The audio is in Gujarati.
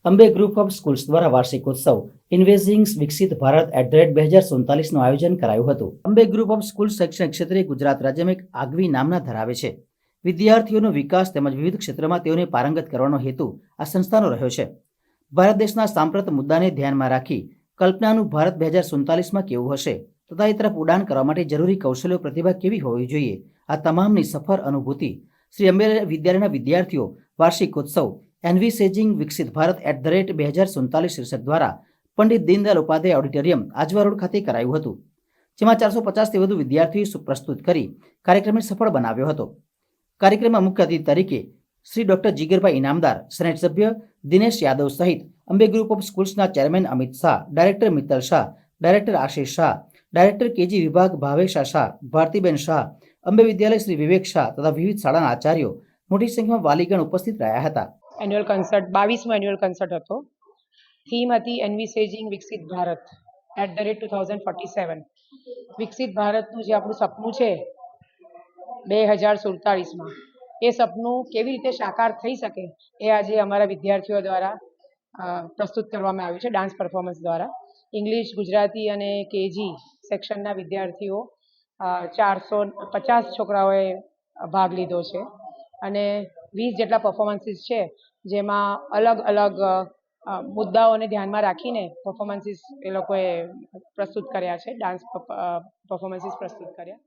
અંબે ગ્રુપ ઓફ સ્કૂલ્સ દ્વારા વાર્ષિકોત્સવ ઇન્વેઝિંગ વિકસિત ભારત @2047નું આયોજન કરાયું હતું. અંબે ગ્રુપ ઓફ સ્કૂલ શૈક્ષણિક ક્ષેત્રે ગુજરાત રાજ્યમાં એક આગવી નામના ધરાવે છે. વિદ્યાર્થીઓનો વિકાસ તેમજ વિવિધ ક્ષેત્રમાં તેઓને પારંગત કરવાનો હેતુ આ સંસ્થાનો રહ્યો છે. ભારત દેશના સાંપ્રત મુદ્દાને ધ્યાનમાં રાખી કલ્પનાનું ભારત 2047માં કેવું હશે તથા એ તરફ ઉડાન કરવા માટે જરૂરી કૌશલ્યો પ્રતિભા કેવી હોવી જોઈએ, આ તમામની સફળ અનુભૂતિ શ્રી અંબે વિદ્યાલયના વિદ્યાર્થીઓ વાર્ષિકોત્સવ એન્વિસેજિંગ વિકસિત ભારત @2047 શીર્ષક દ્વારા પંડિત દીનદયાળ ઉપાધ્યાય ઓડિટોરિયમ આજવા રોડ ખાતે કરાયું હતું, જેમાં 450થી વધુ વિદ્યાર્થીઓએ પ્રસ્તુત કરી કાર્યક્રમને સફળ બનાવ્યો હતો. કાર્યક્રમમાં મુખ્ય અતિથિ તરીકે શ્રી ડોક્ટર જીગરભાઈ ઇનામદાર, સેનેટ સભ્ય દિનેશ યાદવ સહિત અંબે ગ્રુપ ઓફ સ્કૂલ્સના chairman Amit Shah, director Mittal Shah, director Ashish Shah, director KG વિભાગ ભાવેશા શાહ, ભારતીબેન શાહ, અંબે વિદ્યાલય શ્રી વિવેક શાહ તથા વિવિધ શાળાના આચાર્યો, મોટી સંખ્યામાં વાલીગણ ઉપસ્થિત રહ્યા હતા. એન્યુઅલ કન્સર્ટ 22મો એન્યુઅલ કન્સર્ટ હતો. થીમ હતી એન્વિસેજિંગ વિકસિત ભારત @2047. વિકસિત ભારતનું જે આપણું સપનું છે 2047માં, એ સપનું કેવી રીતે સાકાર થઈ શકે એ આજે અમારા વિદ્યાર્થીઓ દ્વારા પ્રસ્તુત કરવામાં આવ્યું છે ડાન્સ પરફોર્મન્સ દ્વારા. ઇંગ્લિશ, ગુજરાતી અને કેજી સેક્શનના વિદ્યાર્થીઓ 450 છોકરાઓએ ભાગ લીધો છે અને 20 જેટલા પરફોર્મન્સીસ છે, જેમાં અલગ અલગ મુદ્દાઓને ધ્યાનમાં રાખીને પરફોર્મન્સીસ એ લોકોએ પ્રસ્તુત કર્યા છે, ડાન્સ પરફોર્મન્સીસ પ્રસ્તુત કર્યા.